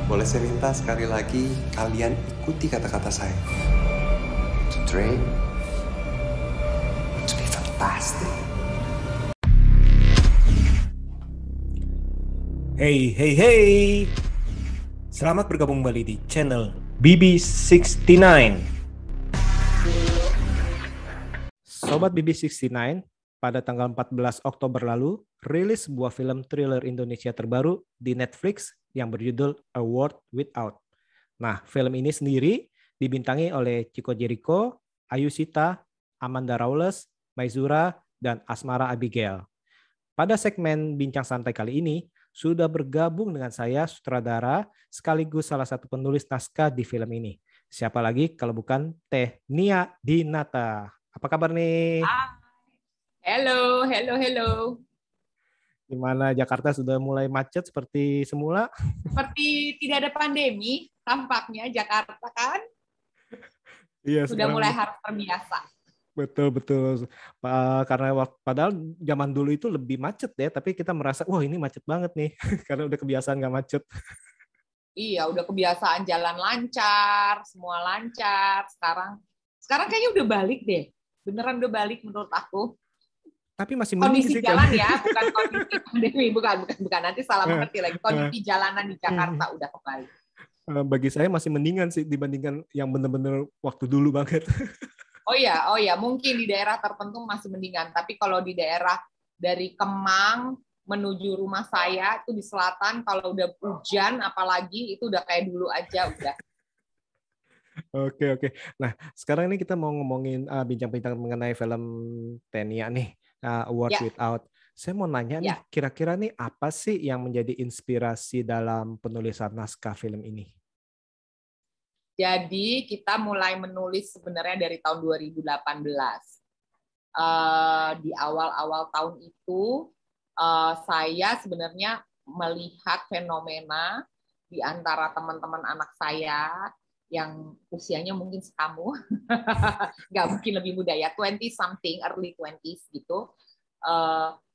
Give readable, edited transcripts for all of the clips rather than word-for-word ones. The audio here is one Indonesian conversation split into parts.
Boleh saya minta sekali lagi kalian ikuti kata-kata saya. To dream, to be fantastic. Hey, hey, hey. Selamat bergabung kembali di channel BB69. Sobat BB69, pada tanggal 14 Oktober lalu, rilis sebuah film thriller Indonesia terbaru di Netflix yang berjudul A World Without. Nah, film ini sendiri dibintangi oleh Chico Jericho, Ayu Sita, Amanda Rawles, Maizura, dan Asmara Abigail. Pada segmen Bincang Santai kali ini, sudah bergabung dengan saya sutradara sekaligus salah satu penulis naskah di film ini. Siapa lagi kalau bukan Teh Nia Dinata. Apa kabar nih? Hello, hello, hello. Gimana Jakarta sudah mulai macet seperti semula? Seperti tidak ada pandemi, tampaknya Jakarta kan Iya, sudah sekarang mulai harus terbiasa. betul. Karena padahal zaman dulu itu lebih macet ya, tapi kita merasa wah ini macet banget nih karena udah kebiasaan nggak macet. Iya, udah kebiasaan jalan lancar, semua lancar. Sekarang kayaknya udah balik deh. Beneran udah balik menurut aku. Tapi masih mending Kondisi sih kan. jalan ya, bukan kondisi pandemi, bukan. Nanti salah mengerti lagi. Kondisi jalanan di Jakarta udah kembali. Bagi saya masih mendingan sih dibandingkan yang bener-bener waktu dulu banget. Oh ya, mungkin di daerah tertentu masih mendingan. Tapi kalau di daerah dari Kemang menuju rumah saya itu di selatan, kalau udah hujan apalagi itu udah kayak dulu aja udah. Oke. Nah, sekarang ini kita mau ngomongin bincang-bincang mengenai film Tenia nih, A World Ya. Without. Saya mau nanya nih, Ya. kira-kira nih apa sih yang menjadi inspirasi dalam penulisan naskah film ini? Jadi kita mulai menulis sebenarnya dari tahun 2018. Di awal-awal tahun itu saya sebenarnya melihat fenomena di antara teman-teman anak saya yang usianya mungkin sekamu, nggak mungkin lebih muda ya, 20 something, early 20s gitu,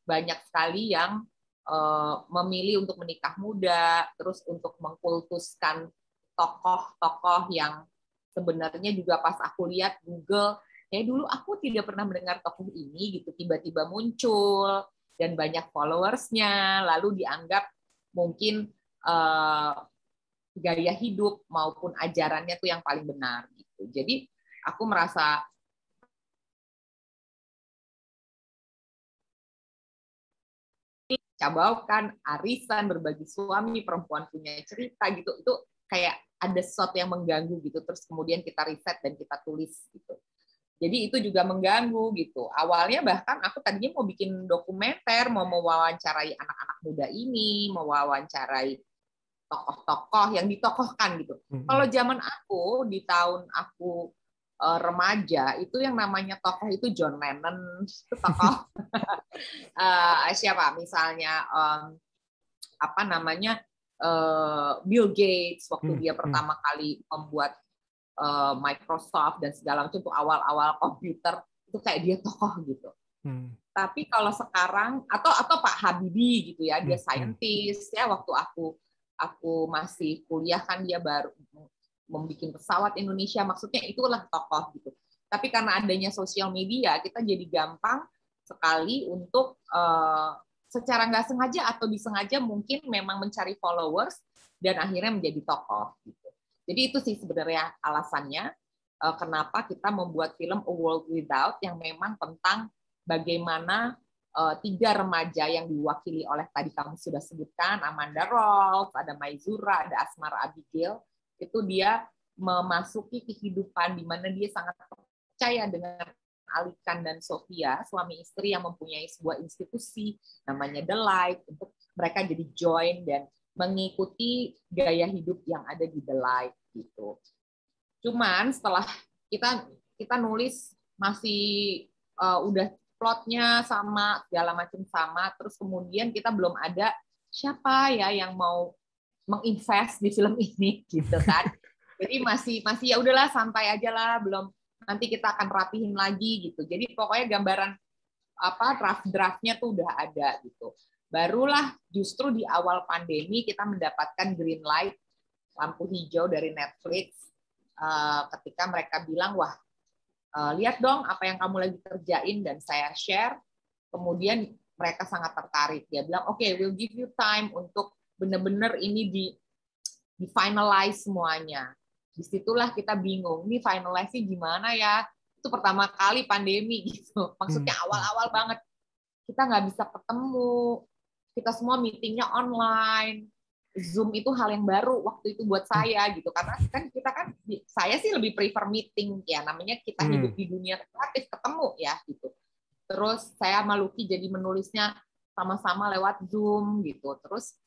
banyak sekali yang memilih untuk menikah muda, terus untuk mengkultuskan tokoh-tokoh yang sebenarnya juga pas aku lihat Google, dulu aku tidak pernah mendengar tokoh ini gitu, tiba-tiba muncul dan banyak followersnya, lalu dianggap mungkin gaya hidup maupun ajarannya tuh yang paling benar gitu. Jadi aku merasa cabaukan, arisan, berbagi suami, perempuan punya cerita gitu, itu kayak ada sesuatu yang mengganggu gitu, terus kemudian kita riset dan kita tulis gitu. Jadi itu juga mengganggu gitu. Awalnya bahkan aku tadinya mau bikin dokumenter, mau mewawancarai anak-anak muda ini, mewawancarai tokoh-tokoh yang ditokohkan gitu. Kalau zaman aku, di tahun aku remaja, itu yang namanya tokoh itu John Lennon, itu tokoh. Siapa misalnya apa namanya Bill Gates waktu dia pertama kali membuat Microsoft dan segala macam, itu awal-awal komputer, itu kayak dia tokoh gitu. Tapi kalau sekarang atau Pak Habibie gitu ya, dia scientist ya, waktu aku masih kuliah kan dia baru membuat pesawat Indonesia, maksudnya itulah tokoh gitu. Tapi karena adanya sosial media, kita jadi gampang sekali untuk secara nggak sengaja atau disengaja mungkin memang mencari followers dan akhirnya menjadi tokoh gitu. Jadi itu sih sebenarnya alasannya kenapa kita membuat film A World Without, yang memang tentang bagaimana tiga remaja yang diwakili oleh tadi kamu sudah sebutkan, Amanda Rawles, ada Maizura, ada Asmara Abigail, itu dia memasuki kehidupan di mana dia sangat percaya dengan Alikan dan Sofia, suami istri yang mempunyai sebuah institusi namanya The Light, untuk mereka jadi join dan mengikuti gaya hidup yang ada di The Light gitu. Cuman setelah kita nulis masih udah plotnya sama, segala macam sama, terus kemudian kita belum ada siapa ya yang mau menginvest di film ini gitu kan. Jadi masih ya udahlah santai aja lah, belum, nanti kita akan rapihin lagi gitu. Jadi pokoknya gambaran draft-draftnya tuh udah ada gitu. Barulah justru di awal pandemi kita mendapatkan green light lampu hijau dari Netflix ketika mereka bilang, wah, lihat dong apa yang kamu lagi kerjain, dan saya share. Kemudian mereka sangat tertarik. Dia bilang, oke, we'll give you time untuk benar-benar ini di finalize semuanya. Disitulah kita bingung, ini finalize gimana ya? Itu pertama kali pandemi gitu. Maksudnya awal-awal banget. Kita nggak bisa ketemu. Kita semua meetingnya online. Zoom itu hal yang baru waktu itu buat saya gitu, karena kan saya sih lebih prefer meeting ya, namanya kita hidup di dunia kreatif, ketemu ya gitu. Terus saya sama Lucky jadi menulisnya sama-sama lewat Zoom gitu. Terus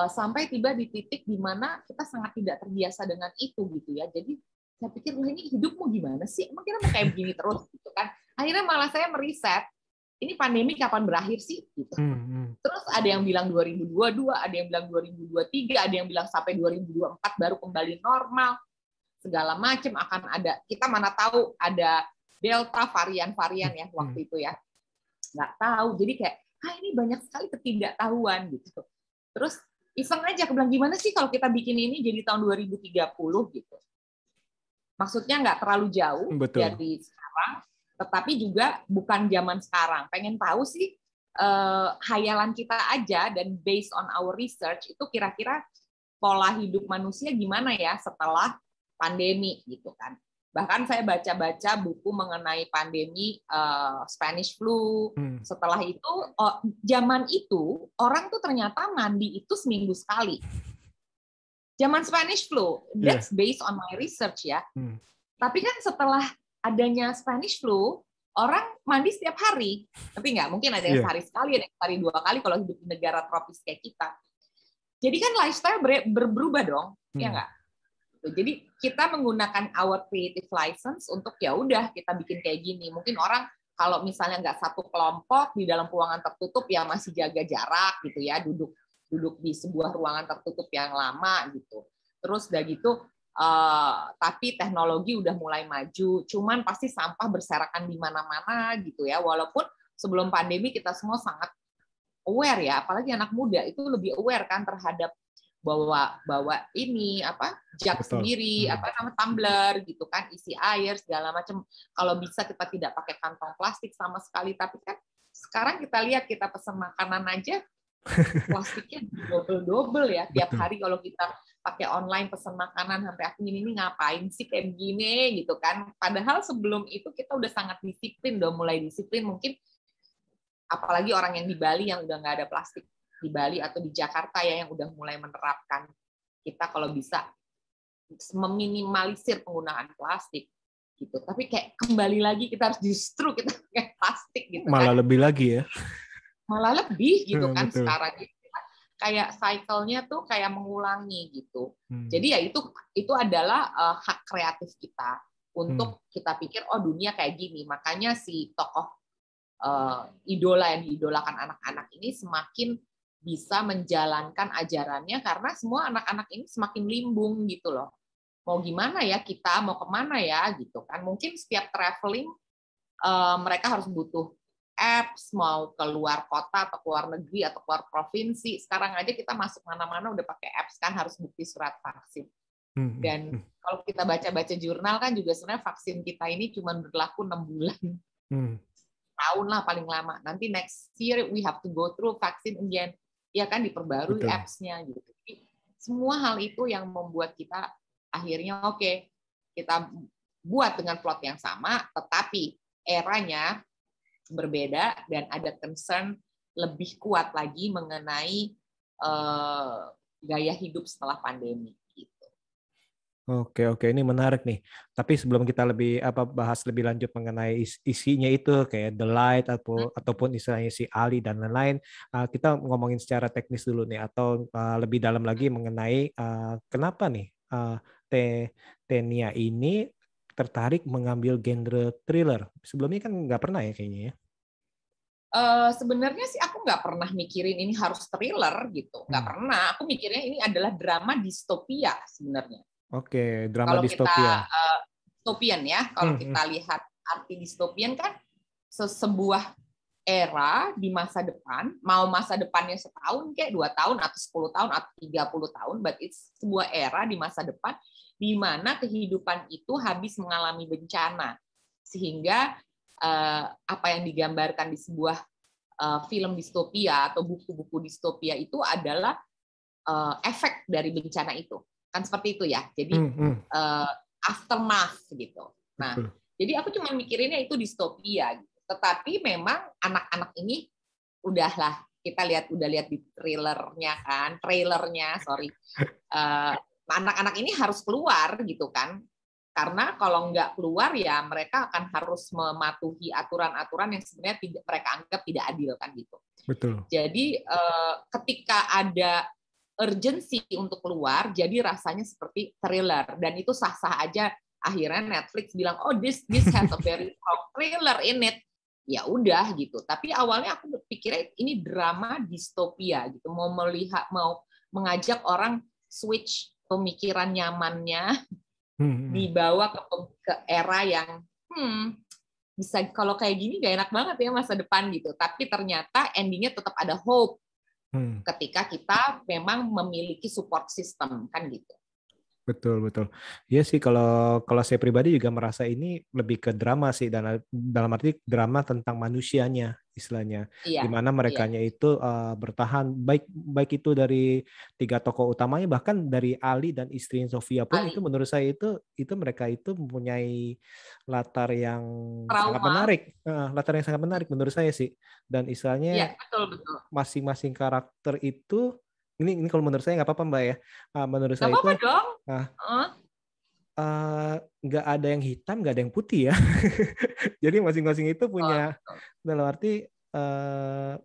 sampai tiba di titik di mana kita sangat tidak terbiasa dengan itu gitu ya. Jadi saya pikir, wah ini hidupmu gimana sih? Emang kita mau kayak begini terus gitu kan? Akhirnya malah saya meriset, ini pandemi kapan berakhir sih? Gitu. Terus ada yang bilang 2022, ada yang bilang 2023, ada yang bilang sampai 2024 baru kembali normal. Segala macam akan ada. Kita mana tahu ada Delta, varian-varian ya waktu itu ya. Nggak tahu. Jadi kayak, ini banyak sekali ketidaktahuan gitu. Terus iseng aja, aku bilang gimana sih kalau kita bikin ini jadi tahun 2030 gitu. Maksudnya nggak terlalu jauh dari sekarang, tetapi juga bukan zaman sekarang. Pengen tahu sih hayalan kita aja, dan based on our research itu kira-kira pola hidup manusia gimana ya setelah pandemi gitu kan. Bahkan saya baca-baca buku mengenai pandemi Spanish flu. Setelah itu, zaman itu orang tuh ternyata mandi itu seminggu sekali. Zaman Spanish flu, that's based on my research ya. Tapi kan setelah adanya Spanish flu, orang mandi setiap hari. Tapi nggak, mungkin ada yang sehari sekali, ada yang sehari 2 kali kalau hidup di negara tropis kayak kita. Jadi kan lifestyle berubah dong, ya nggak? Jadi kita menggunakan our creative license untuk ya udah kita bikin kayak gini. Mungkin orang kalau misalnya nggak satu kelompok di dalam ruangan tertutup ya masih jaga jarak gitu ya, duduk di sebuah ruangan tertutup yang lama gitu. Terus udah gitu, tapi teknologi udah mulai maju. Cuman pasti sampah berserakan di mana-mana gitu ya. Walaupun sebelum pandemi kita semua sangat aware ya, apalagi anak muda itu lebih aware kan terhadap bawa ini jug sendiri, tumbler gitu kan, isi air segala macam. Kalau bisa kita tidak pakai kantong plastik sama sekali. Tapi kan sekarang kita lihat, kita pesan makanan aja plastiknya double ya tiap hari. Kalau kita pakai online pesan makanan sampai aku ini ngapain sih kayak begini gitu kan. Padahal sebelum itu kita udah sangat disiplin, udah mulai disiplin. Mungkin apalagi orang yang di Bali yang udah nggak ada plastik di Bali atau di Jakarta ya, yang udah mulai menerapkan. Kita kalau bisa meminimalisir penggunaan plastik gitu. Tapi kayak kembali lagi kita harus kita pakai plastik gitu. Malah kan lebih lagi ya. Malah lebih gitu kan sekarang. Kayak cycle-nya tuh kayak mengulangi gitu. Jadi ya itu adalah hak kreatif kita untuk kita pikir dunia kayak gini. Makanya si tokoh idola yang diidolakan anak-anak ini semakin bisa menjalankan ajarannya, karena semua anak-anak ini semakin limbung gitu loh. Mau gimana ya kita, mau kemana ya gitu kan. Mungkin setiap traveling mereka harus butuh apps, mau keluar kota atau keluar negeri atau keluar provinsi. Sekarang aja kita masuk mana-mana udah pakai apps kan, harus bukti surat vaksin. Dan kalau kita baca-baca jurnal kan juga sebenarnya vaksin kita ini cuma berlaku 6 bulan. Tahun lah paling lama. Nanti next year we have to go through vaksin again. Ya kan, diperbarui apps-nya gitu. Jadi, semua hal itu yang membuat kita akhirnya kita buat dengan plot yang sama, tetapi eranya berbeda dan ada concern lebih kuat lagi mengenai gaya hidup setelah pandemi. Oke, ini menarik nih. Tapi sebelum kita bahas lebih lanjut mengenai isinya itu kayak The Light ataupun istilahnya si Ali dan lain-lain, kita ngomongin secara teknis dulu nih, atau lebih dalam lagi mengenai kenapa nih Tenia ini tertarik mengambil genre thriller. Sebelumnya kan nggak pernah ya kayaknya ya. Sebenarnya sih aku nggak pernah mikirin ini harus thriller gitu, nggak pernah. Aku mikirnya ini adalah drama distopia sebenarnya. Oke, drama distopia. Kalau kita distopian ya, kalau kita lihat arti distopian kan sebuah era di masa depan, mau masa depannya setahun kayak 2 tahun atau 10 tahun atau 30 tahun, but it's sebuah era di masa depan di mana kehidupan itu habis mengalami bencana. Sehingga apa yang digambarkan di sebuah film distopia atau buku-buku distopia itu adalah efek dari bencana itu. Kan seperti itu ya. Jadi aftermath gitu. Nah, jadi aku cuma mikirinnya itu distopia gitu. Tetapi memang anak-anak ini udah lihat di trailernya, anak-anak ini harus keluar gitu kan, karena kalau nggak keluar ya mereka akan harus mematuhi aturan-aturan yang sebenarnya mereka anggap tidak adil kan gitu. Betul. Jadi ketika ada urgensi untuk keluar, jadi rasanya seperti thriller, dan itu sah-sah aja. Akhirnya Netflix bilang, oh this has a very strong thriller in it. Ya udah gitu. Tapi awalnya aku berpikir ini drama distopia gitu, mau mengajak orang switch pemikiran nyamannya dibawa ke era yang bisa, kalau kayak gini gak enak banget ya masa depan gitu. Tapi ternyata endingnya tetap ada hope ketika kita memang memiliki support system kan gitu. Betul. Iya sih, kalau saya pribadi juga merasa ini lebih ke drama sih, dan dalam arti drama tentang manusianya istilahnya, Iya, gimana merekanya itu bertahan, baik itu dari 3 tokoh utamanya, bahkan dari Ali dan istri Sofia pun itu menurut saya itu mereka itu mempunyai latar yang sangat menarik menurut saya sih, dan istilahnya iya, betul. Masing-masing karakter itu ini kalau menurut saya nggak apa-apa Mbak ya. Menurut saya itu nggak ada yang hitam, nggak ada yang putih ya. Jadi masing-masing itu punya dalam arti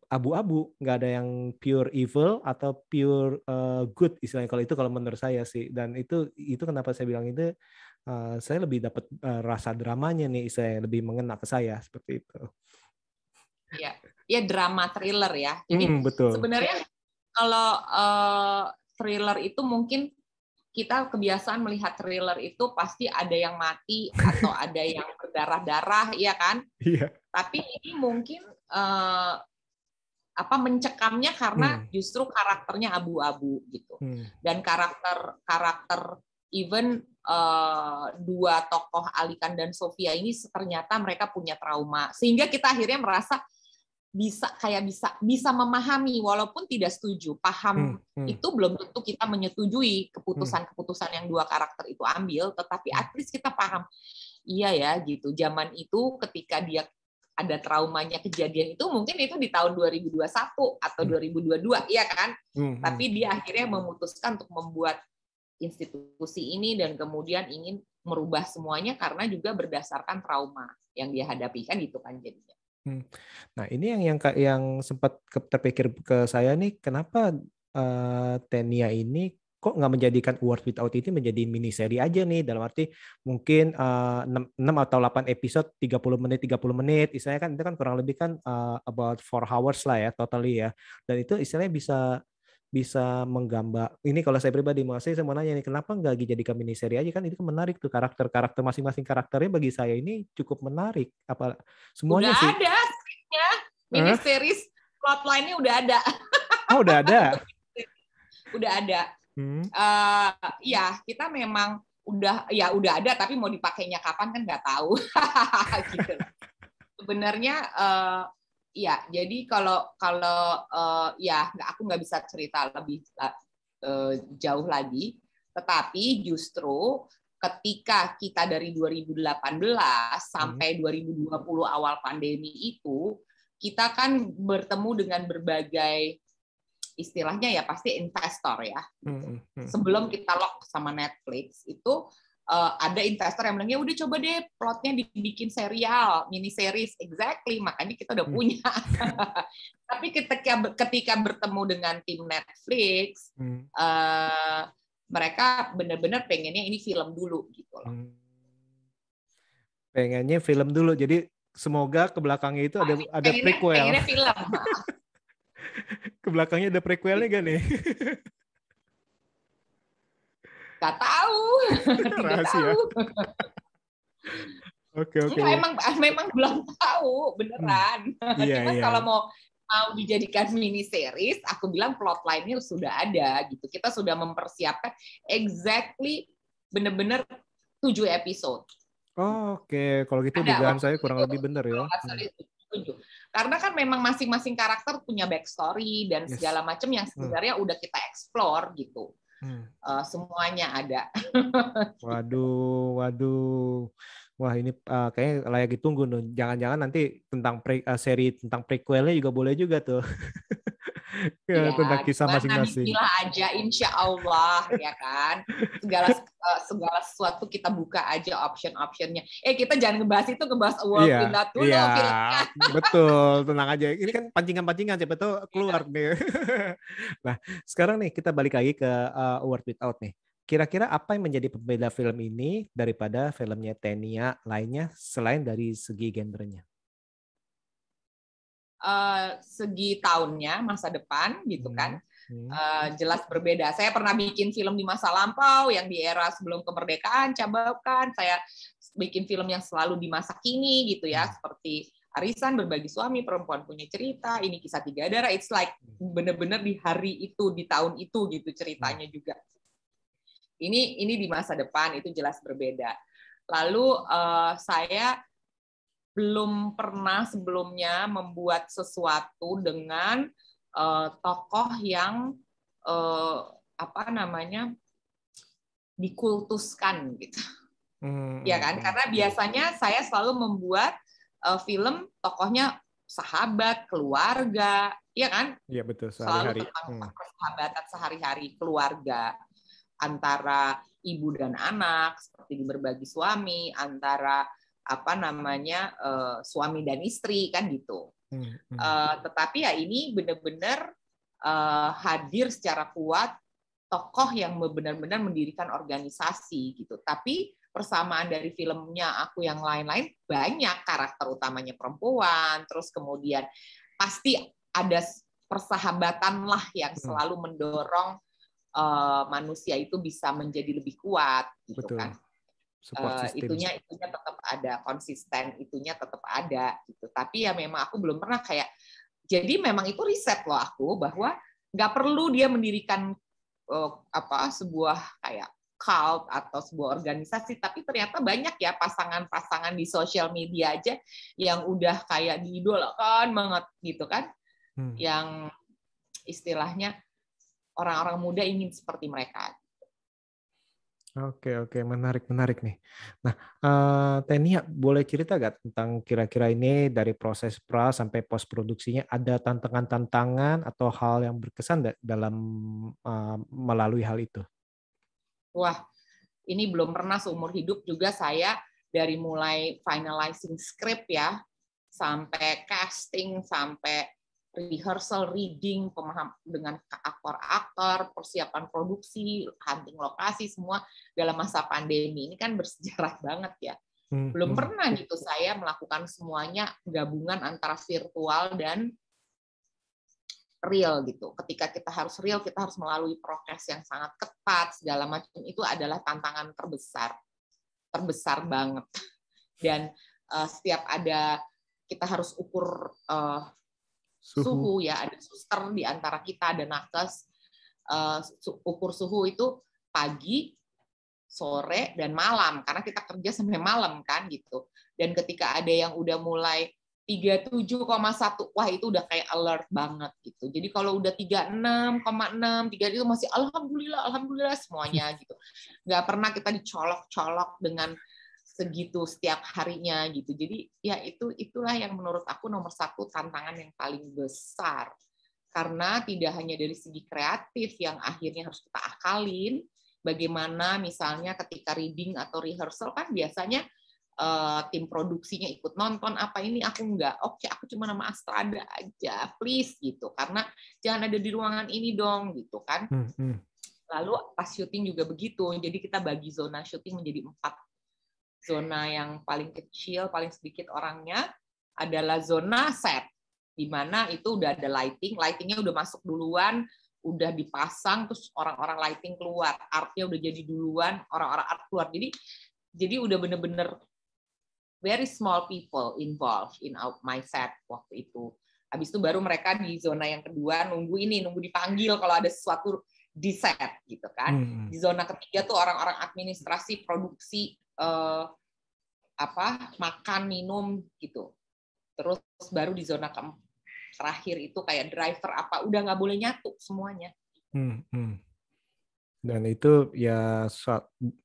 abu-abu, nggak ada yang pure evil atau pure good istilahnya. Kalau menurut saya sih, dan itu kenapa saya bilang itu saya lebih dapat rasa dramanya nih, saya lebih mengena ke saya seperti itu. Iya, drama thriller ya. Jadi betul. Sebenarnya kalau thriller itu mungkin kita kebiasaan melihat thriller itu pasti ada yang mati atau ada yang berdarah-darah, ya kan? Iya. Tapi ini mungkin mencekamnya karena justru karakternya abu-abu gitu. Dan karakter even 2 tokoh Alikan dan Sofia ini ternyata mereka punya trauma, sehingga kita akhirnya merasa bisa memahami walaupun tidak setuju. Paham itu belum tentu kita menyetujui keputusan-keputusan yang 2 karakter itu ambil, tetapi at least kita paham. Iya ya gitu. Zaman itu ketika dia ada traumanya kejadian itu, mungkin itu di tahun 2021 atau 2022, iya kan? Tapi dia akhirnya memutuskan untuk membuat institusi ini dan kemudian ingin merubah semuanya karena juga berdasarkan trauma yang dia hadapi kan gitu kan jadinya. Nah, ini yang sempat terpikir ke saya nih, kenapa Tenia ini kok nggak menjadikan World Without ini menjadi mini seri aja nih, dalam arti mungkin 6 atau 8 episode 30 menit, istilahnya kan itu kan kurang lebih kan about 4 hours lah ya totally ya, dan itu istilahnya bisa menggambar ini. Kalau saya pribadi saya mau nanya nih, kenapa nggak dijadikan mini seri aja, kan itu kan menarik tuh, karakter masing-masing karakternya bagi saya ini cukup menarik, apa semuanya udah sih ada skripnya, mini series plotline-nya udah ada. Oh, udah ada. Udah ada. Ya kita memang udah ada, tapi mau dipakainya kapan kan nggak tahu. Gitu. Sebenarnya ya, jadi kalau ya aku nggak bisa cerita lebih jauh lagi, tetapi justru ketika kita dari 2018 sampai 2020 awal pandemi itu, kita kan bertemu dengan berbagai istilahnya ya pasti investor ya. Sebelum kita lock sama Netflix itu ada investor yang bilang, ya udah coba deh plotnya dibikin serial, mini series, exactly, makanya kita udah punya. Tapi ketika bertemu dengan tim Netflix, mereka benar-benar pengennya ini film dulu gitu loh. Pengennya film dulu, jadi semoga ke belakangnya itu ada prequel. Pengennya film. Ke belakangnya ada prequelnya gak nih? Gak tahu. Tidak tahu. Oke. Enggak, memang belum tahu beneran. Cuman kalau mau dijadikan mini series, aku bilang plotline-nya sudah ada gitu. Kita sudah mempersiapkan exactly bener-bener 7 episode. Oke, kalau gitu dugaan saya kurang lebih benar ya. Karena kan memang masing-masing karakter punya backstory dan segala macam yang sebenarnya udah kita explore gitu. Semuanya ada. Waduh. Wah, ini kayaknya layak ditunggu tuh. Jangan-jangan nanti tentang seri tentang prequelnya juga boleh juga tuh. Ya, tentang kisah masing-masing. Bismillah aja, insya Allah ya kan. Segala sesuatu kita buka aja option-optionnya. Kita jangan ngebahas itu, ngebahas World Without dulu. Iya, betul. Tenang aja. Ini kan pancingan-pancingan, siapa tuh keluar nih. Nah, sekarang nih kita balik lagi ke World Without nih. Kira-kira apa yang menjadi pembeda film ini daripada filmnya Tenia lainnya selain dari segi genrenya? Segi tahunnya, masa depan gitu kan, jelas berbeda. Saya pernah bikin film di masa lampau yang di era sebelum kemerdekaan, cabakan. Saya bikin film yang selalu di masa kini gitu ya, seperti Arisan, Berbagi Suami, Perempuan Punya Cerita, Ini Kisah Tiga Darah. It's like bener-bener di hari itu, di tahun itu gitu ceritanya juga. Ini di masa depan, itu jelas berbeda. Lalu saya belum pernah sebelumnya membuat sesuatu dengan tokoh yang dikultuskan gitu. Ya kan? Karena biasanya saya selalu membuat film tokohnya sahabat, keluarga, ya kan? Iya betul, selalu tentang persahabatan sehari-hari, keluarga antara ibu dan anak, seperti di Berbagi Suami, antara suami dan istri kan gitu. Tetapi ya ini benar-benar hadir secara kuat tokoh yang benar-benar mendirikan organisasi gitu. Tapi persamaan dari filmnya aku yang lain-lain, banyak karakter utamanya perempuan, terus kemudian pasti ada persahabatan lah yang selalu mendorong manusia itu bisa menjadi lebih kuat gitu. Betul. Kan. Itunya tetap ada, konsisten itunya tetap ada gitu. Tapi ya memang aku belum pernah kayak, jadi memang itu riset loh aku bahwa nggak perlu dia mendirikan sebuah kayak cult atau sebuah organisasi, tapi ternyata banyak ya pasangan-pasangan di sosial media aja yang udah kayak diidolakan banget gitu kan, yang istilahnya orang-orang muda ingin seperti mereka. Oke, menarik nih. Nah, Tenia boleh cerita nggak tentang kira-kira ini dari proses pra sampai post produksinya, ada tantangan-tantangan atau hal yang berkesan dalam melalui hal itu? Wah, ini belum pernah seumur hidup juga saya, dari mulai finalizing script ya, sampai casting, sampai rehearsal, reading, pemaham dengan aktor-aktor, persiapan produksi, hunting lokasi, semua dalam masa pandemi. Ini kan bersejarah banget ya. Belum pernah gitu saya melakukan semuanya gabungan antara virtual dan real gitu. Ketika kita harus real, kita harus melalui prokes yang sangat ketat, segala macam. Itu adalah tantangan terbesar banget. Dan setiap ada, kita harus ukur suhu ya, ada suster di antara kita, ada nakes. Ukur suhu itu pagi, sore, dan malam, karena kita kerja sampai malam kan gitu. Dan ketika ada yang udah mulai 37,1, wah itu udah kayak alert banget gitu. Jadi kalau udah 36,6, 3 itu masih alhamdulillah semuanya gitu. Nggak pernah kita dicolok-colok dengan segitu setiap harinya gitu. Jadi ya itulah yang menurut aku nomor satu tantangan yang paling besar. Karena tidak hanya dari segi kreatif yang akhirnya harus kita akalin, bagaimana misalnya ketika reading atau rehearsal kan biasanya tim produksinya ikut nonton, apa ini aku enggak, oke aku cuma nama Astrada aja, please gitu, karena jangan ada di ruangan ini dong gitu kan. Lalu pas syuting juga begitu, jadi kita bagi zona syuting menjadi 4. Zona yang paling kecil, paling sedikit orangnya adalah zona set, di mana itu udah ada lightingnya udah masuk duluan, udah dipasang, terus orang-orang lighting keluar, artnya udah jadi duluan, orang-orang art keluar, jadi udah bener-bener very small people involved in my set waktu itu. Habis itu baru mereka di zona yang kedua nunggu dipanggil kalau ada sesuatu di set gitu kan. Di zona ketiga tuh orang-orang administrasi, produksi, makan, minum gitu. Terus baru di zona terakhir itu kayak driver udah nggak boleh nyatu semuanya. Dan itu ya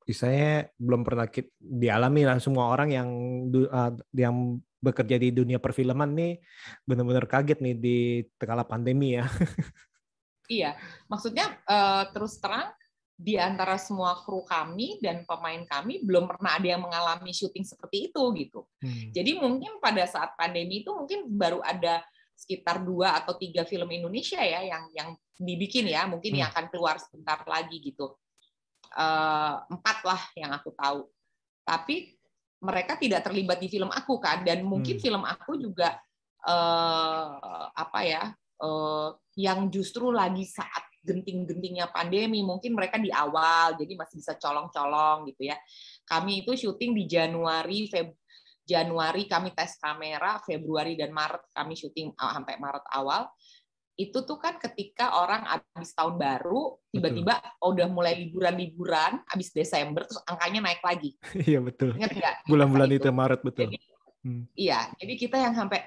misalnya belum pernah dialami lah semua orang yang bekerja di dunia perfilman nih benar-benar kaget nih di kala pandemi ya. Iya, maksudnya terus terang di antara semua kru kami dan pemain kami belum pernah ada yang mengalami syuting seperti itu gitu. Jadi mungkin pada saat pandemi itu mungkin baru ada sekitar 2 atau 3 film Indonesia ya yang dibikin ya, mungkin yang akan keluar sebentar lagi gitu. 4 lah yang aku tahu. Tapi mereka tidak terlibat di film aku kan, dan mungkin film aku juga yang justru lagi saat genting-gentingnya pandemi, mungkin mereka di awal jadi masih bisa colong-colong gitu ya. Kami itu syuting di Januari kami tes kamera, Februari dan Maret kami syuting sampai Maret awal. Itu tuh kan ketika orang habis tahun baru, tiba-tiba udah mulai liburan, habis Desember, terus angkanya naik lagi. Iya betul. Ingat nggak? Bulan-bulan itu Maret betul. Jadi, iya, jadi kita yang sampai,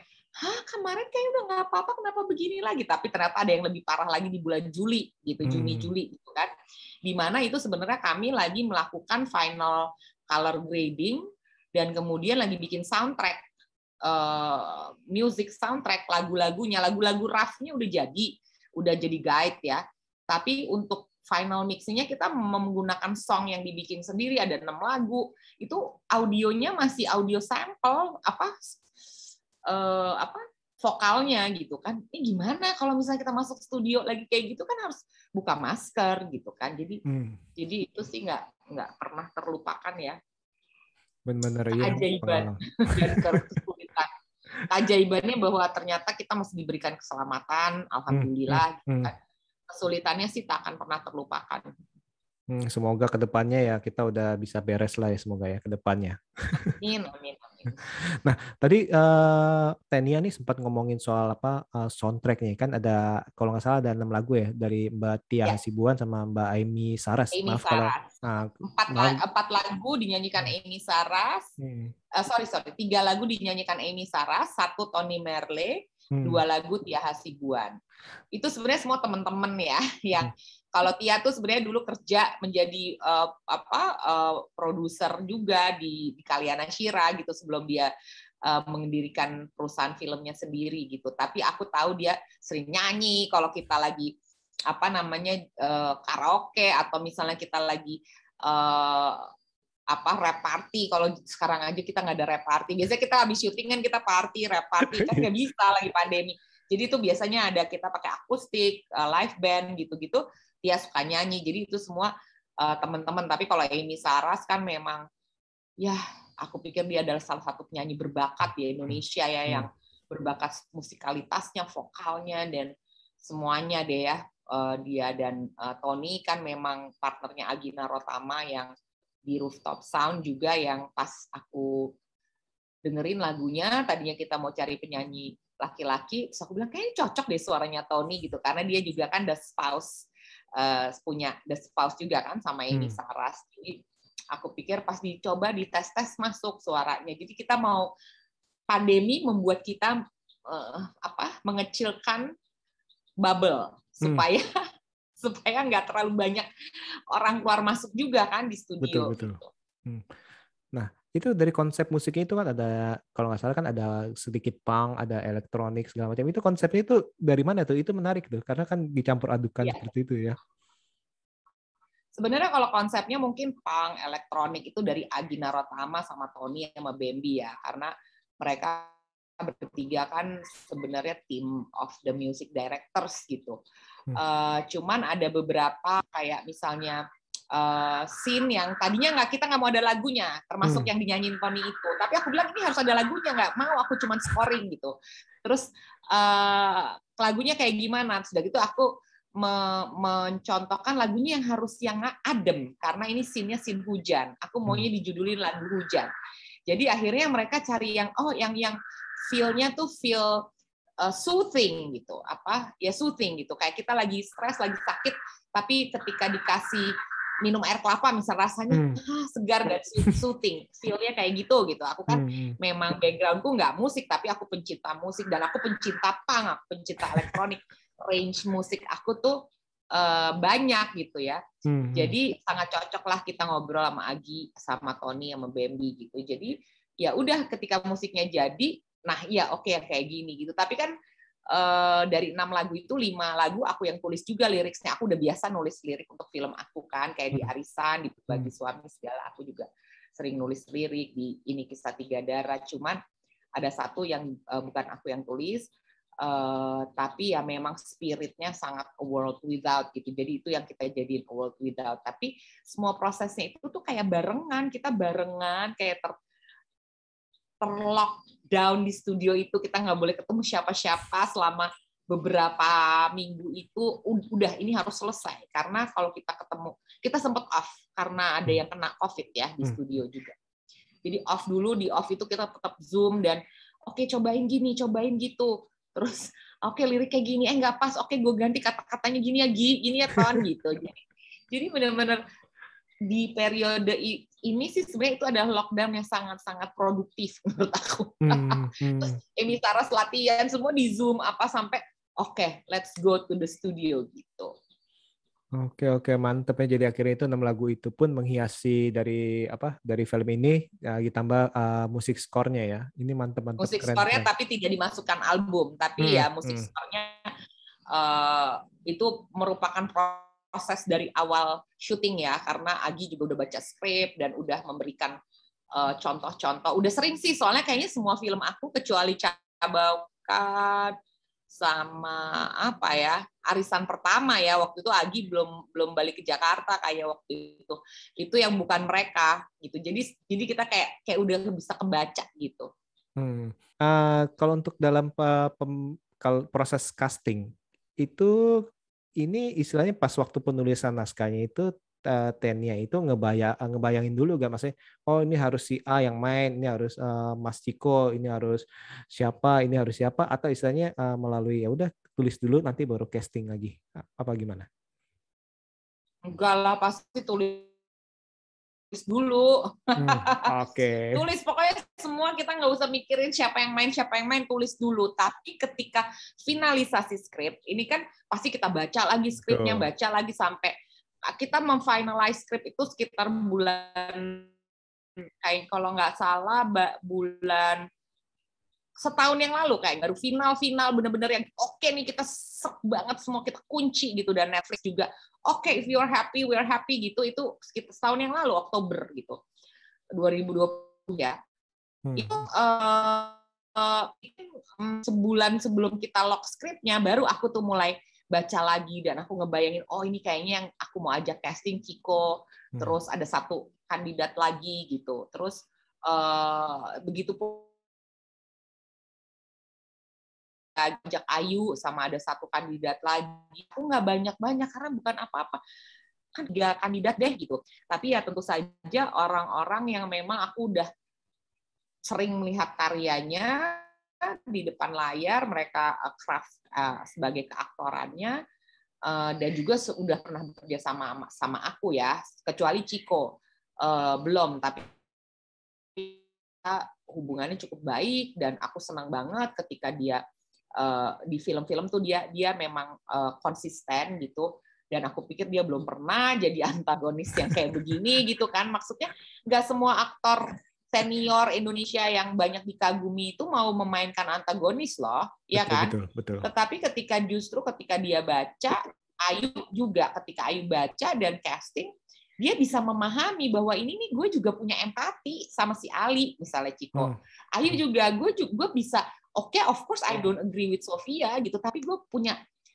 kemarin kayaknya udah nggak apa-apa, kenapa begini lagi? Tapi ternyata ada yang lebih parah lagi di bulan Juli, gitu, Juni-Juli, gitu kan. Di mana itu sebenarnya kami lagi melakukan final color grading, dan kemudian lagi bikin soundtrack, music soundtrack, lagu-lagunya, lagu-lagu rough-nya udah jadi guide ya. Tapi untuk final mixingnya kita menggunakan song yang dibikin sendiri, ada 6 lagu. Itu audionya masih audio sampel, vokalnya gitu kan. Ini gimana kalau misalnya kita masuk studio lagi kayak gitu kan harus buka masker gitu kan. Jadi itu sih nggak pernah terlupakan ya. Benar-benar keajaiban dan kesulitan. Keajaibannya bahwa ternyata kita masih diberikan keselamatan, alhamdulillah. Kesulitannya sih tak akan pernah terlupakan. Semoga kedepannya ya kita udah bisa beres lah ya, semoga ya kedepannya. Amin. Nah, tadi Tenia nih sempat ngomongin soal soundtracknya kan, ada kalau nggak salah ada 6 lagu ya dari Mbak Tia Hasibuan sama Mbak Amy Saras. Maaf kalau 4 lagu dinyanyikan Amy Saras. 3 lagu dinyanyikan Amy Saras, 1 Tony Merle, 2 lagu Tia Hasibuan. Itu sebenarnya semua teman-teman ya yang kalau Tia tuh sebenarnya dulu kerja menjadi produser juga di Kalyana Shira gitu sebelum dia mendirikan perusahaan filmnya sendiri gitu. Tapi aku tahu dia sering nyanyi kalau kita lagi karaoke, atau misalnya kita lagi rap party. Kalau sekarang aja kita nggak ada rap party. Biasanya kita habis syuting kan kita rap party kan nggak bisa lagi pandemi. Jadi itu biasanya ada kita pakai akustik, live band gitu-gitu. Dia suka nyanyi, jadi itu semua teman-teman. Tapi kalau Amy Saras kan memang, ya aku pikir dia adalah salah satu penyanyi berbakat di Indonesia ya, yang berbakat musikalitasnya, vokalnya, dan semuanya deh ya. Dia dan Tony kan memang partnernya Agina Rotama yang di Rooftop Sound juga, yang pas aku dengerin lagunya, tadinya kita mau cari penyanyi laki-laki, terus aku bilang kayaknya cocok deh suaranya Tony gitu, karena dia juga kan the spouse juga kan sama Amy Saras. Jadi aku pikir pas dicoba dites masuk suaranya. Jadi kita mau pandemi membuat kita mengecilkan bubble supaya nggak terlalu banyak orang keluar masuk juga kan di studio. Betul. Nah, itu dari konsep musiknya itu kan ada, kalau nggak salah kan ada sedikit punk, ada elektronik segala macam. Itu konsepnya itu dari mana tuh? Itu menarik tuh, karena kan dicampur adukan seperti itu ya. Sebenarnya kalau konsepnya mungkin punk, elektronik itu dari Agina Rotama sama Tony sama Bambi ya, karena mereka bertiga kan sebenarnya team of the music directors gitu. Cuman ada beberapa kayak misalnya scene yang tadinya kita nggak mau ada lagunya, termasuk yang dinyanyiin Tony itu. Tapi aku bilang ini harus ada lagunya, nggak mau aku cuman scoring gitu. Terus lagunya kayak gimana? Sudah gitu aku mencontohkan lagunya yang harus yang adem, karena ini scene-nya scene hujan. Aku maunya dijudulin lagu hujan. Jadi akhirnya mereka cari yang feel-nya tuh feel soothing gitu, soothing gitu, kayak kita lagi stres, lagi sakit, tapi ketika dikasih minum air kelapa misal rasanya segar dan soothing, feel-nya kayak gitu. Aku kan memang background-ku nggak musik, tapi aku pencinta musik dan aku pencinta punk, aku pencinta elektronik, range musik aku tuh banyak gitu ya. Jadi sangat cocok lah kita ngobrol sama Agi, sama Tony, sama Bambi gitu. Jadi ya udah ketika musiknya jadi, nah ya oke kayak gini gitu. Tapi kan dari 6 lagu itu 5 lagu aku yang tulis juga liriknya. Aku udah biasa nulis lirik untuk film aku kan, kayak di Arisan, di Berbagi Suami segala. Aku juga sering nulis lirik di Ini Kisah Tiga Darah. Cuman ada satu yang bukan aku yang tulis, tapi ya memang spiritnya sangat A World Without gitu. Jadi itu yang kita jadiin A World Without. Tapi semua prosesnya itu tuh kayak barengan, kita barengan kayak terlockdown di studio itu, kita nggak boleh ketemu siapa-siapa selama beberapa minggu itu. Udah ini harus selesai karena kalau kita ketemu, kita sempat off karena ada yang kena COVID ya di studio juga. Jadi off dulu, di off itu kita tetap Zoom dan oke, cobain gini, cobain gitu. Terus oke, lirik kayak gini, nggak pas, oke gue ganti kata-katanya gini ya, gini ya Ton gitu. Jadi benar-benar di periode ini sih sebenarnya itu adalah lockdown yang sangat-sangat produktif menurut aku. Terus Emi Saras latihan semua di Zoom sampai oke, let's go to the studio gitu. Oke, mantep ya. Jadi akhirnya itu 6 lagu itu pun menghiasi dari film ini, ditambah musik skornya ya. Ini mantep. Musik skornya tapi tidak dimasukkan album, tapi ya musik skornya itu merupakan proses dari awal syuting ya, karena Agi juga udah baca skrip dan udah memberikan contoh-contoh. Udah sering sih, soalnya kayaknya semua film aku kecuali Cabaukan sama Arisan Pertama ya, waktu itu Agi belum balik ke Jakarta kayak waktu itu yang bukan mereka gitu. Jadi kita kayak udah bisa kebaca gitu. Kalau untuk dalam kalau proses casting itu, ini istilahnya pas waktu penulisan naskahnya itu Tenia itu ngebayangin dulu gak, maksudnya ini harus si A yang main, ini harus Mas Ciko, ini harus siapa, atau istilahnya melalui ya udah tulis dulu nanti baru casting lagi, apa gimana? Enggak lah, pasti tulis dulu. Oke. Tulis, pokoknya semua kita nggak usah mikirin siapa yang main, tulis dulu. Tapi ketika finalisasi skrip, ini kan pasti kita baca lagi skripnya, baca lagi sampai kita memfinalize skrip itu sekitar bulan, kayak kalau nggak salah bulan setahun yang lalu, kayak baru final bener-bener yang oke nih, kita sek banget semua, kita kunci gitu. Dan Netflix juga oke, if you are happy, we are happy gitu. Itu sekitar setahun yang lalu, Oktober gitu 2020 ya. Itu sebulan sebelum kita lock skripnya, baru aku tuh mulai baca lagi dan aku ngebayangin, ini kayaknya yang aku mau ajak casting Ciko, terus ada satu kandidat lagi gitu. Terus begitu ajak Ayu sama ada satu kandidat lagi. Aku nggak banyak-banyak karena bukan apa-apa. Kan 3 kandidat deh gitu. Tapi ya tentu saja orang-orang yang memang aku udah sering melihat karyanya di depan layar, mereka craft sebagai keaktorannya, dan juga sudah pernah bekerja sama aku ya, kecuali Ciko belum, tapi hubungannya cukup baik dan aku senang banget ketika dia di film-film tuh dia memang konsisten gitu, dan aku pikir dia belum pernah jadi antagonis yang kayak begini gitu kan. Maksudnya nggak semua aktor senior Indonesia yang banyak dikagumi itu mau memainkan antagonis loh, ya kan? Betul. Tetapi ketika dia baca, Ayu juga ketika Ayu baca dan casting, dia bisa memahami bahwa ini nih gue juga punya empati sama si Ali, misalnya Ciko. Ayu juga, gue bisa, oke, of course I don't agree with Sofia gitu, tapi gue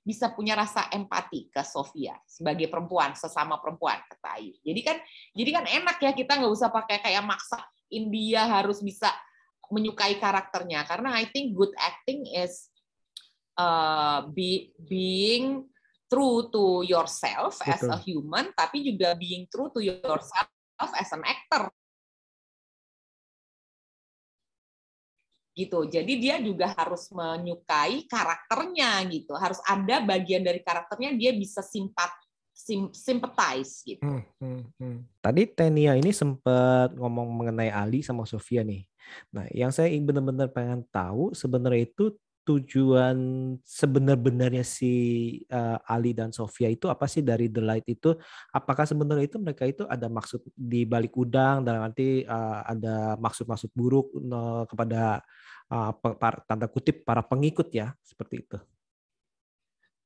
bisa punya rasa empati ke Sofia sebagai perempuan, sesama perempuan, kata Ayu. Jadi kan enak ya, kita nggak usah pakai kayak maksa India harus bisa menyukai karakternya, karena I think good acting is being true to yourself as a human, tapi juga being true to yourself as an actor. gitu. Jadi dia juga harus menyukai karakternya gitu. Harus ada bagian dari karakternya dia bisa sympathize gitu. Tadi Tenia ini sempat ngomong mengenai Ali sama Sofia nih. Nah, yang saya benar-benar pengen tahu sebenarnya itu tujuan sebenar-benarnya si Ali dan Sofia itu apa sih dari The Light itu? Apakah sebenarnya itu mereka itu ada maksud di balik udang dan nanti ada maksud-maksud buruk kepada tanda kutip para pengikut ya, seperti itu?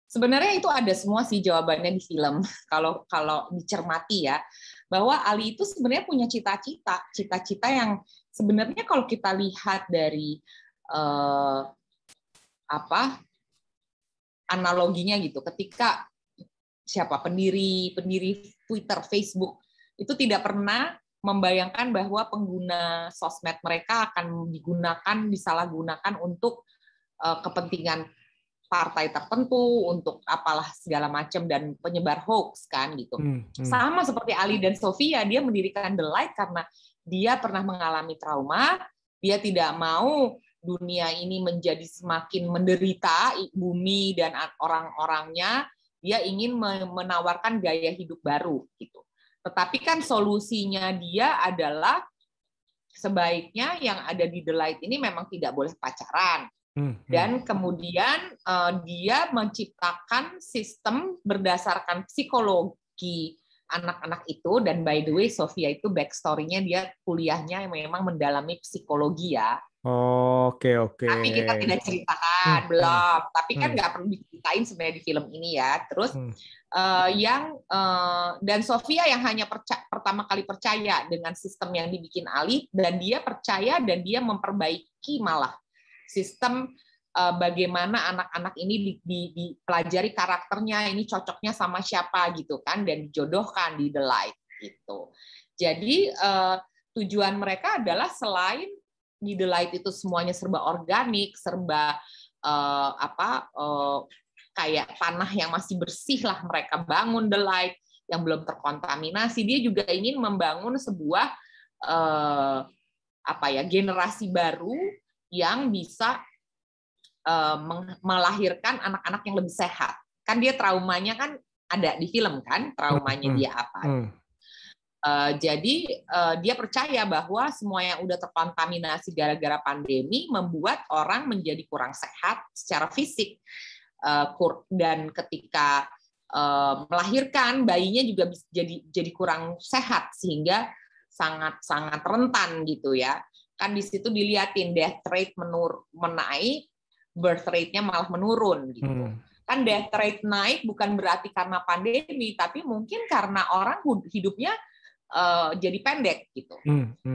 Sebenarnya itu ada semua sih jawabannya di film. Kalau dicermati ya, bahwa Ali itu sebenarnya punya cita-cita yang sebenarnya kalau kita lihat dari analoginya gitu, ketika pendiri Twitter, Facebook itu tidak pernah membayangkan bahwa pengguna sosmed mereka akan disalahgunakan untuk kepentingan partai tertentu, untuk apalah segala macam dan penyebar hoax kan gitu. Sama seperti Ali dan Sofia, dia mendirikan The Light karena dia pernah mengalami trauma, dia tidak mau dunia ini menjadi semakin menderita, bumi dan orang-orangnya, dia ingin menawarkan gaya hidup baru gitu. Tetapi kan solusinya dia adalah sebaiknya yang ada di The Light ini memang tidak boleh pacaran. Dan kemudian dia menciptakan sistem berdasarkan psikologi anak-anak itu, dan by the way Sofia itu backstory-nya dia kuliahnya memang mendalami psikologi ya. Oke. Tapi kita tidak ceritakan, belum. Tapi kan nggak perlu diceritain sebenarnya di film ini ya. Terus dan Sofia yang hanya pertama kali percaya dengan sistem yang dibikin Ali, dan dia percaya dan dia memperbaiki malah sistem bagaimana anak-anak ini dipelajari karakternya, ini cocoknya sama siapa gitu kan, dan dijodohkan di The Light gitu. Jadi tujuan mereka adalah selain di The Light itu semuanya serba organik, serba kayak tanah yang masih bersih lah mereka bangun The Light yang belum terkontaminasi. Dia juga ingin membangun sebuah generasi baru yang bisa melahirkan anak-anak yang lebih sehat. Kan dia traumanya kan ada di film kan, traumanya dia apa. Jadi dia percaya bahwa semua yang udah terkontaminasi gara-gara pandemi membuat orang menjadi kurang sehat secara fisik. Dan ketika melahirkan, bayinya juga bisa jadi kurang sehat sehingga sangat rentan gitu ya. Kan di situ dilihatin death rate menaik, birth rate-nya malah menurun gitu. Kan death rate naik bukan berarti karena pandemi, tapi mungkin karena orang hidupnya jadi pendek gitu.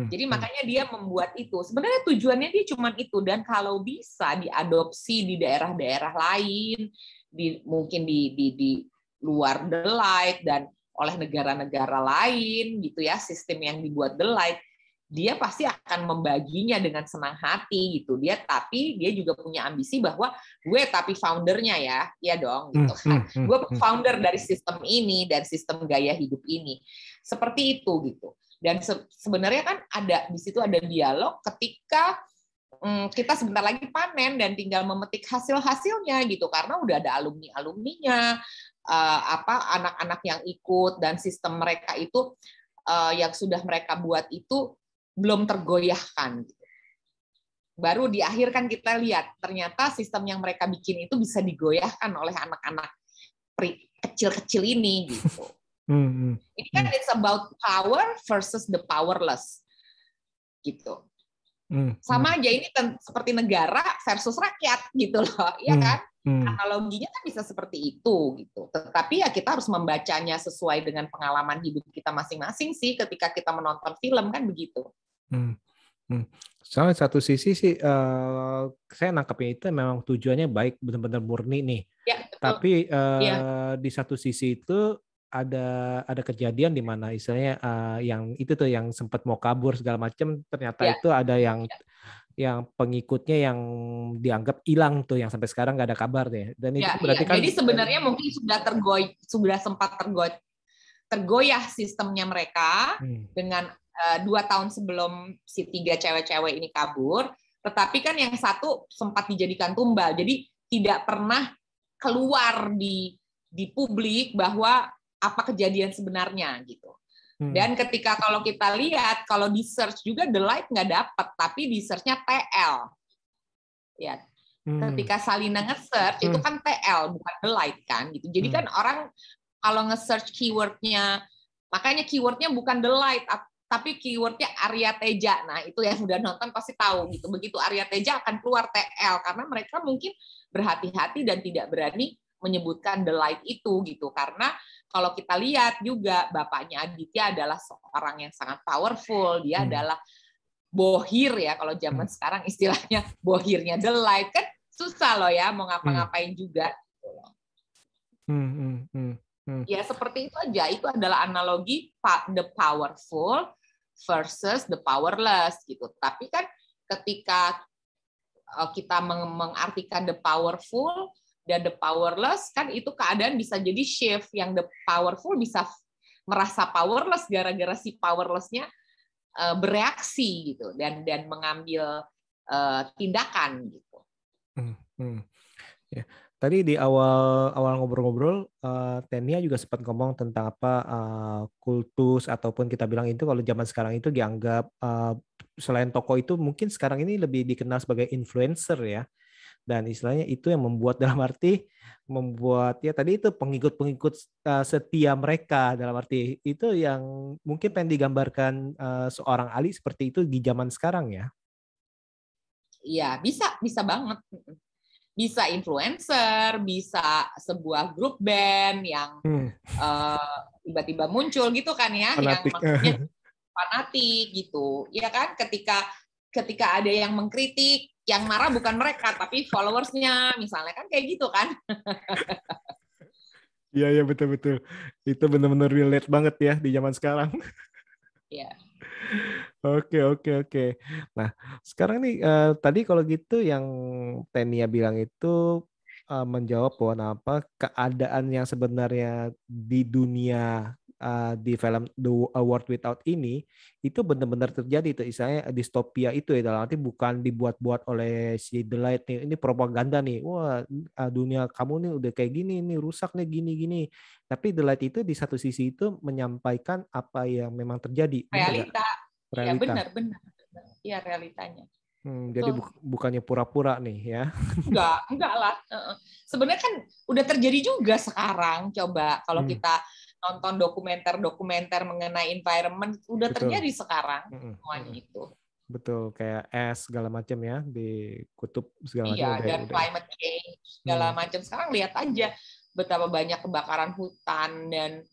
Jadi makanya dia membuat itu. Sebenarnya tujuannya dia cuma itu, dan kalau bisa diadopsi di daerah-daerah lain, mungkin di luar The Light dan oleh negara-negara lain gitu ya, sistem yang dibuat The Light, dia pasti akan membaginya dengan senang hati gitu. Tapi dia juga punya ambisi bahwa gue tapi foundernya ya dong gitu kan. Gue founder dari sistem ini dan sistem gaya hidup ini. Seperti itu gitu. Dan sebenarnya kan di situ ada dialog ketika kita sebentar lagi panen dan tinggal memetik hasil-hasilnya gitu, karena udah ada alumni-alumninya, anak-anak yang ikut, dan sistem mereka itu yang sudah mereka buat itu belum tergoyahkan. Baru di akhir kan kita lihat ternyata sistem yang mereka bikin itu bisa digoyahkan oleh anak-anak kecil-kecil ini gitu. Ini kan it's about power versus the powerless gitu. Sama aja ini seperti negara versus rakyat gitu loh, ya kan? Analoginya kan bisa seperti itu gitu. Tetapi ya kita harus membacanya sesuai dengan pengalaman hidup kita masing-masing sih ketika kita menonton film kan begitu. Soalnya satu sisi sih saya nangkapnya itu memang tujuannya baik, benar-benar murni nih. Ya, tapi di satu sisi itu ada kejadian di mana istilahnya yang itu tuh yang sempat mau kabur segala macam, ternyata itu ada yang pengikutnya yang dianggap hilang tuh, yang sampai sekarang nggak ada kabar deh. Dan itu berarti kan jadi sebenarnya mungkin sudah sempat tergoyah sistemnya mereka dengan 2 tahun sebelum si 3 cewek-cewek ini kabur. Tetapi kan yang satu sempat dijadikan tumbal, jadi tidak pernah keluar di publik bahwa apa kejadian sebenarnya gitu. Dan ketika kalau kita lihat, kalau di search juga The Light nggak dapat, tapi di search-nya TL. Ya, ketika Salina nge-search itu kan TL bukan The Light kan gitu. Jadi kan orang kalau nge-search keywordnya, makanya keywordnya bukan The Light, tapi keywordnya Arya Teja. Nah itu yang udah nonton pasti tahu gitu. Begitu Arya Teja akan keluar TL karena mereka mungkin berhati-hati dan tidak berani menyebutkan The Light itu gitu. Karena kalau kita lihat juga bapaknya Aditya adalah seorang yang sangat powerful. Dia adalah bohir ya, kalau zaman sekarang istilahnya bohirnya The Light. Kan susah loh ya mau ngapa-ngapain juga. Ya seperti itu aja. Itu adalah analogi the powerful versus the powerless gitu. Tapi kan ketika kita mengartikan the powerful dan the powerless, kan itu keadaan bisa jadi shift, yang the powerful bisa merasa powerless gara-gara si powerless-nya bereaksi gitu dan mengambil tindakan gitu. Ya. Tadi di awal ngobrol-ngobrol, Tenia juga sempat ngomong tentang apa kultus ataupun kita bilang itu kalau zaman sekarang itu dianggap selain tokoh itu mungkin sekarang ini lebih dikenal sebagai influencer ya. Dan istilahnya itu yang membuat dalam arti membuat ya tadi itu pengikut-pengikut setia mereka, dalam arti itu yang mungkin pengen digambarkan seorang Ali seperti itu di zaman sekarang ya. Iya, bisa banget. Bisa influencer, bisa sebuah grup band yang tiba-tiba muncul gitu kan ya, fanatik. Yang maksudnya fanatik gitu. Ya kan, ketika ada yang mengkritik, yang marah bukan mereka tapi followersnya misalnya, kan kayak gitu kan. Iya betul. Itu benar-benar relate banget ya di zaman sekarang. Iya. Oke. Nah, sekarang nih tadi kalau gitu yang Tenia bilang itu menjawab bahwa apa keadaan yang sebenarnya di dunia di film The World Without ini itu benar-benar terjadi itu, istilahnya distopia itu ya, dalam arti bukan dibuat-buat oleh si The Light nih, ini propaganda nih, wah dunia kamu nih udah kayak gini nih, rusak nih gini. Tapi The Light itu di satu sisi itu menyampaikan apa yang memang terjadi. Realita. Iya Realita. benar. Iya realitanya. Jadi bukannya pura-pura nih ya. Enggak lah. Sebenarnya kan udah terjadi juga sekarang. Coba kalau kita nonton dokumenter mengenai environment, udah terjadi sekarang semuanya itu. Betul, kayak es segala macam ya di kutub segala macam. Iya, dan climate change segala macam. Sekarang lihat aja betapa banyak kebakaran hutan dan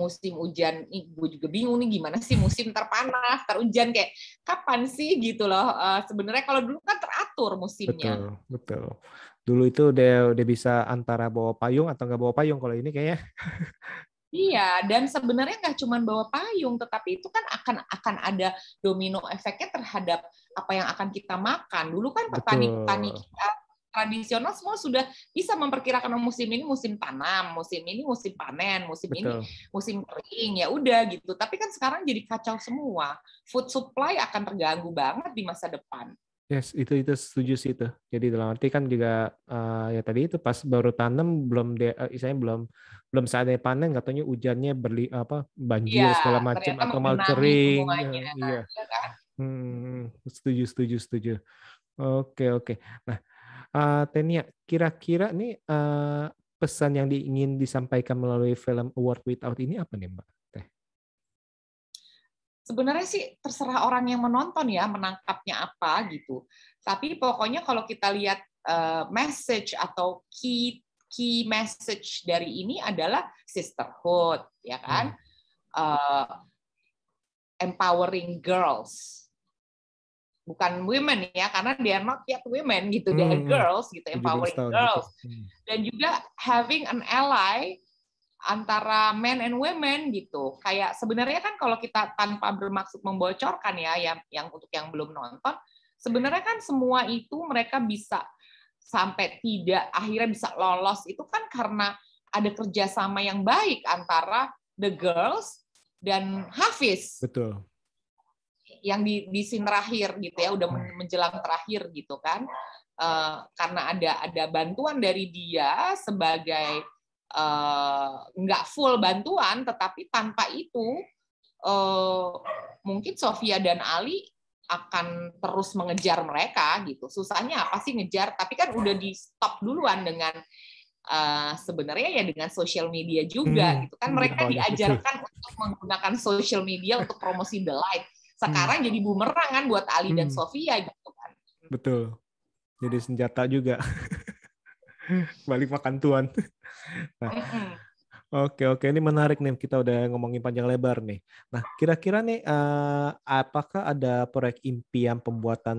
musim hujan. Gue juga bingung nih gimana sih musim terpanas, terhujan, kayak kapan sih gitu loh. Sebenarnya kalau dulu kan teratur musimnya. Betul. Dulu itu udah bisa antara bawa payung atau nggak bawa payung, kalau ini kayaknya. Iya, dan sebenarnya nggak cuma bawa payung, tetapi itu kan akan ada domino efeknya terhadap apa yang akan kita makan. Dulu kan petani-petani kita tradisional semua sudah bisa memperkirakan musim ini musim tanam, musim ini musim panen, musim ini musim kering, ya udah gitu. Tapi kan sekarang jadi kacau semua. Food supply akan terganggu banget di masa depan. Yes, itu setuju sih itu. Jadi dalam arti kan juga ya tadi itu pas baru tanam istilahnya belum saatnya panen, katanya hujannya banjir segala macam atau malah kering. Iya. Kan? Setuju. Oke. Nah, Tenia, kira-kira nih pesan yang ingin disampaikan melalui film A World Without ini apa nih, Mbak Teh? Sebenarnya sih terserah orang yang menonton ya, menangkapnya apa gitu. Tapi pokoknya kalau kita lihat message atau key message dari ini adalah sisterhood, ya kan? Empowering girls. Bukan women ya, karena they are not yet women gitu, they are girls gitu, empowering girls. Dan juga having an ally antara men and women gitu. Kayak sebenarnya kan kalau kita tanpa bermaksud membocorkan ya, yang untuk yang belum nonton, sebenarnya kan semua itu mereka bisa sampai akhirnya bisa lolos itu kan karena ada kerjasama yang baik antara the girls dan Hafiz. Betul. yang di scene terakhir gitu ya, udah menjelang terakhir gitu kan. Karena ada bantuan dari dia sebagai nggak full bantuan, tetapi tanpa itu mungkin Sofia dan Ali akan terus mengejar mereka gitu. Susahnya apa sih ngejar? Tapi kan udah di stop duluan dengan sebenarnya ya dengan social media juga gitu kan. Mereka diajarkan untuk menggunakan social media untuk promosi The Light. Sekarang jadi bumerang kan buat Ali dan Sofia gitu kan. Betul. Jadi senjata juga. Balik makan tuan. Nah, Oke, ini menarik nih. Kita udah ngomongin panjang lebar nih. Nah, kira-kira nih, apakah ada proyek impian pembuatan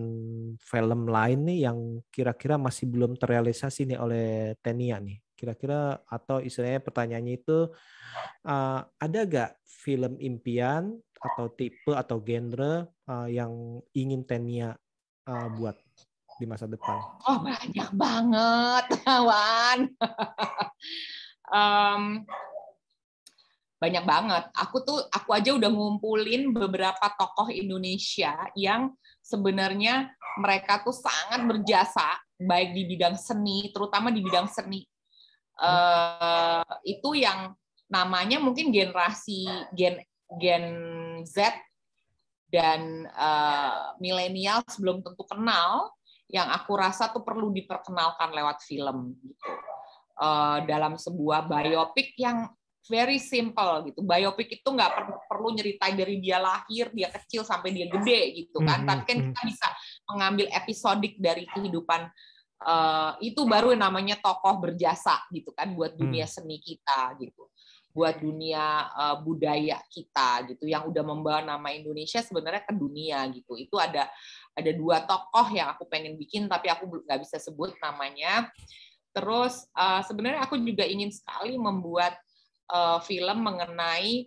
film lain nih yang kira-kira masih belum terrealisasi nih oleh Tenia nih? Kira-kira atau istilahnya pertanyaannya itu, ada gak film impian atau tipe atau genre yang ingin Tenia buat di masa depan? Oh, banyak banget, Wan. Banyak banget. Aku aja udah ngumpulin beberapa tokoh Indonesia yang sebenarnya mereka tuh sangat berjasa baik di bidang seni, terutama di bidang seni. Itu yang namanya mungkin generasi Gen Z dan milenial belum tentu kenal, yang aku rasa tuh perlu diperkenalkan lewat film gitu. Dalam sebuah biopik yang very simple gitu. Biopik itu nggak perlu nyeritain dari dia lahir, dia kecil sampai dia gede gitu kan. Tapi kan kita bisa mengambil episodik dari kehidupan, itu baru namanya tokoh berjasa gitu kan buat dunia seni kita gitu. Buat dunia budaya kita gitu, yang udah membawa nama Indonesia sebenarnya ke dunia gitu. Itu ada 2 tokoh yang aku pengen bikin tapi aku nggak bisa sebut namanya. Terus sebenarnya aku juga ingin sekali membuat film mengenai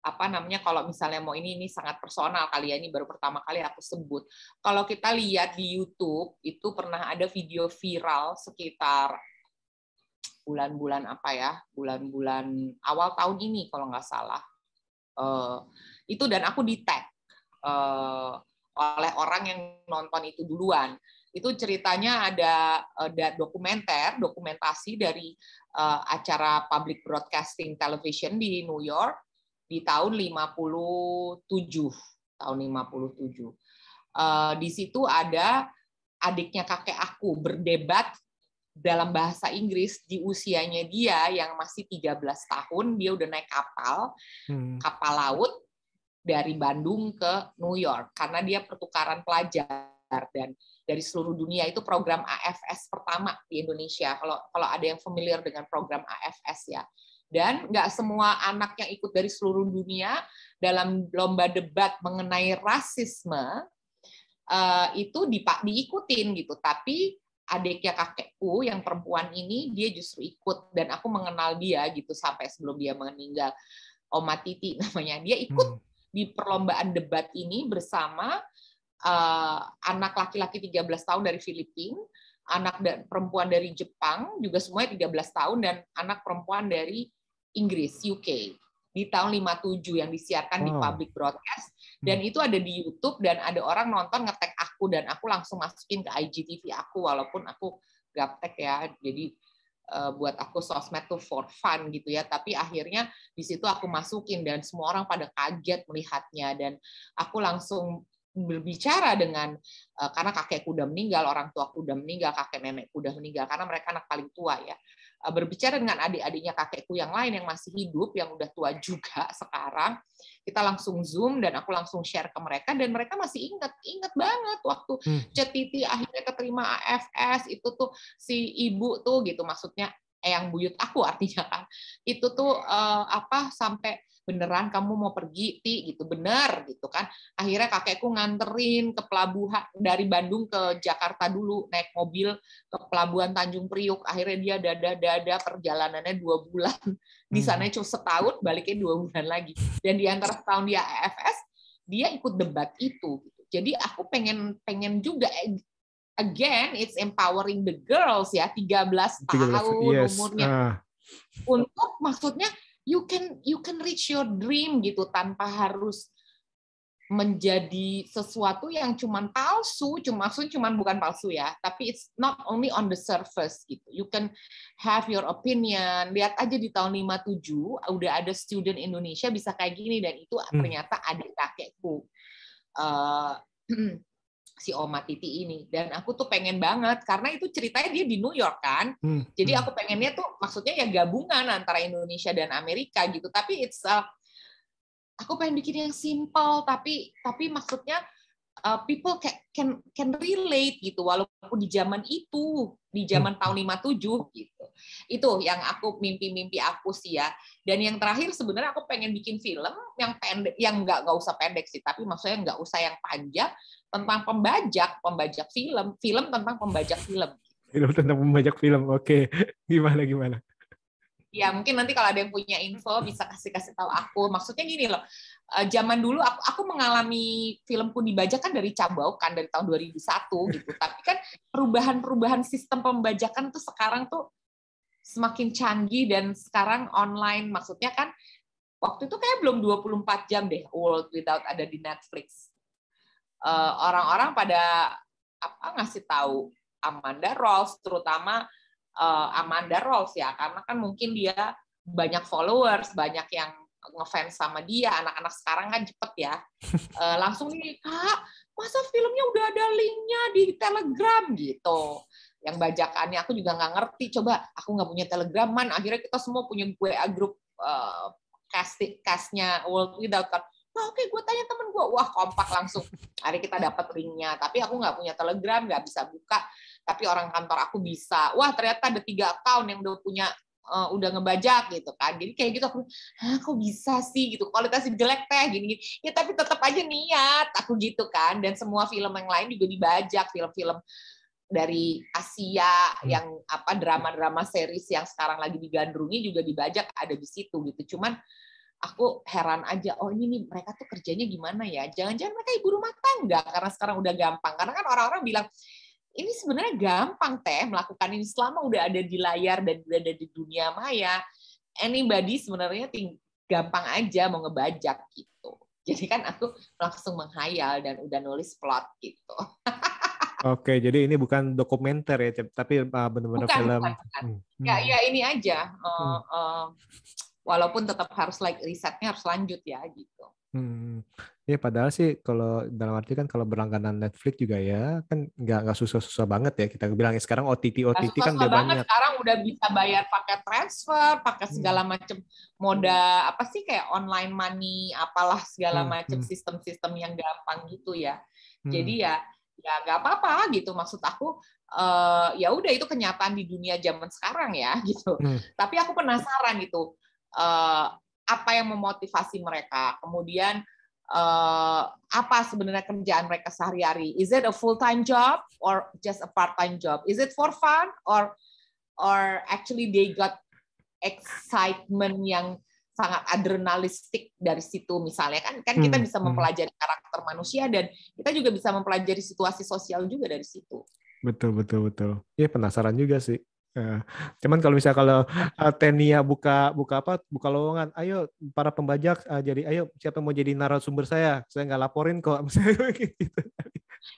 apa namanya, kalau misalnya mau ini sangat personal kali ya, ini baru pertama kali aku sebut. Kalau kita lihat di YouTube itu pernah ada video viral sekitar bulan-bulan apa ya, bulan-bulan awal tahun ini kalau nggak salah. Itu dan aku di tag oleh orang yang nonton itu duluan. Itu ceritanya ada dokumentasi dari acara public broadcasting television di New York di tahun 57. Di situ ada adiknya kakek aku berdebat dalam bahasa Inggris di usianya dia yang masih 13 tahun, dia udah naik kapal laut dari Bandung ke New York karena dia pertukaran pelajar, dan dari seluruh dunia. Itu program AFS pertama di Indonesia, kalau ada yang familiar dengan program AFS ya. Dan nggak semua anak yang ikut dari seluruh dunia dalam lomba debat mengenai rasisme itu diikutin gitu, tapi adiknya kakekku yang perempuan ini dia justru ikut, dan aku mengenal dia gitu sampai sebelum dia meninggal. Oma Titi namanya. Dia ikut di perlombaan debat ini bersama anak laki-laki 13 tahun dari Filipina, anak perempuan dari Jepang juga semuanya 13 tahun, dan anak perempuan dari Inggris, UK, di tahun 57 yang disiarkan di public broadcast. Dan itu ada di YouTube, dan ada orang nonton nge-tag aku, dan aku langsung masukin ke IGTV aku, walaupun aku gaptek ya, jadi buat aku sosmed tuh for fun gitu ya, tapi akhirnya di situ aku masukin dan semua orang pada kaget melihatnya, dan aku langsung berbicara dengan karena kakekku udah meninggal, orang tuaku udah meninggal, kakek nenekku udah meninggal karena mereka anak paling tua ya. Berbicara dengan adik-adiknya kakekku yang lain yang masih hidup, yang udah tua juga sekarang. Kita langsung Zoom dan aku langsung share ke mereka, dan mereka masih ingat banget waktu Cek Titi akhirnya keterima AFS itu tuh si ibu tuh gitu, maksudnya eyang buyut aku artinya kan. Itu tuh sampai beneran kamu mau pergi, Ti, gitu, bener gitu kan. Akhirnya kakekku nganterin ke pelabuhan dari Bandung ke Jakarta dulu, naik mobil ke pelabuhan Tanjung Priuk. Akhirnya dia dada perjalanannya 2 bulan. Di sana cuma setahun, baliknya 2 bulan lagi. Dan di antara setahun dia AFS, dia ikut debat itu. Jadi aku pengen juga, again, it's empowering the girls ya, 13 tahun umurnya. Untuk maksudnya you can reach your dream gitu tanpa harus menjadi sesuatu yang cuman palsu, cuman bukan palsu ya, tapi it's not only on the surface gitu. You can have your opinion. Lihat aja di tahun 57 udah ada student Indonesia bisa kayak gini, dan itu ternyata adik kakekku. Si Oma Titi ini, dan aku tuh pengen banget karena itu ceritanya dia di New York kan, jadi aku pengennya tuh maksudnya ya gabungan antara Indonesia dan Amerika gitu, tapi aku pengen bikin yang simple tapi maksudnya people can relate gitu, walaupun di zaman itu, di zaman tahun 57 gitu. Itu yang aku mimpi aku sih ya. Dan yang terakhir sebenarnya aku pengen bikin film yang pendek, yang nggak usah pendek sih, tapi maksudnya nggak usah yang panjang, tentang pembajak film tentang pembajak film. Film tentang pembajak film, oke. Gimana? Ya mungkin nanti kalau ada yang punya info bisa kasih tahu aku. Maksudnya gini loh, zaman dulu aku mengalami filmku dibajak kan dari Cabau kan, dari tahun 2001 gitu. Tapi kan perubahan sistem pembajakan tuh sekarang tuh semakin canggih, dan sekarang online. Maksudnya kan waktu itu kayak belum 24 jam deh World Without ada di Netflix. Orang-orang pada ngasih tahu Amanda Rolls, terutama Amanda Rolls ya, karena kan mungkin dia banyak followers, banyak yang ngefans sama dia. Anak-anak sekarang kan cepet ya, langsung nih, Kak, masa filmnya udah ada linknya di Telegram gitu. Yang bajakannya aku juga nggak ngerti. Coba aku nggak punya Telegram, man. Akhirnya kita semua punya WA grup cast-nya World Without. Oke, gue tanya temen gue, wah kompak langsung. Hari kita dapat linknya, tapi aku nggak punya Telegram, nggak bisa buka. Tapi orang kantor aku bisa. Wah, ternyata ada 3 account yang udah punya, udah ngebajak gitu kan. Jadi kayak gitu aku, kok bisa sih gitu. Kualitasnya jelek teh gini. Ya tapi tetap aja niat aku gitu kan. Dan semua film yang lain juga dibajak, film-film dari Asia yang drama-drama series yang sekarang lagi digandrungi juga dibajak, ada di situ gitu. Cuman aku heran aja, ini nih mereka tuh kerjanya gimana ya? Jangan-jangan mereka ibu rumah tangga karena sekarang udah gampang. Karena kan orang-orang bilang ini sebenarnya gampang teh melakukan ini selama udah ada di layar dan udah ada di dunia maya. Anybody sebenarnya gampang aja mau ngebajak gitu. Jadi kan aku langsung menghayal dan udah nulis plot gitu. Oke, jadi ini bukan dokumenter ya, tapi benar-benar film. Bukan. Ya ini aja. Walaupun tetap harus risetnya harus lanjut ya gitu. Ya padahal sih kalau dalam arti kan kalau berlangganan Netflix juga ya kan nggak susah-susah banget ya, kita bilangnya sekarang OTT kan udah banyak. Sekarang udah bisa bayar pakai transfer, pakai segala macam moda kayak online money, apalah segala macam sistem-sistem yang gampang gitu ya. Jadi ya nggak apa-apa gitu, maksud aku ya udah itu kenyataan di dunia zaman sekarang ya gitu. Tapi aku penasaran gitu. Apa yang memotivasi mereka, kemudian apa sebenarnya kerjaan mereka sehari-hari? Is it a full-time job or just a part-time job? Is it for fun or actually they got excitement yang sangat adrenalistik dari situ misalnya kan kita bisa mempelajari karakter manusia, dan kita juga bisa mempelajari situasi sosial juga dari situ. Betul. Iya, penasaran juga sih. Cuman kalau Tenia buka lowongan, ayo para pembajak, ayo siapa mau jadi narasumber saya nggak laporin kok, misalnya gitu.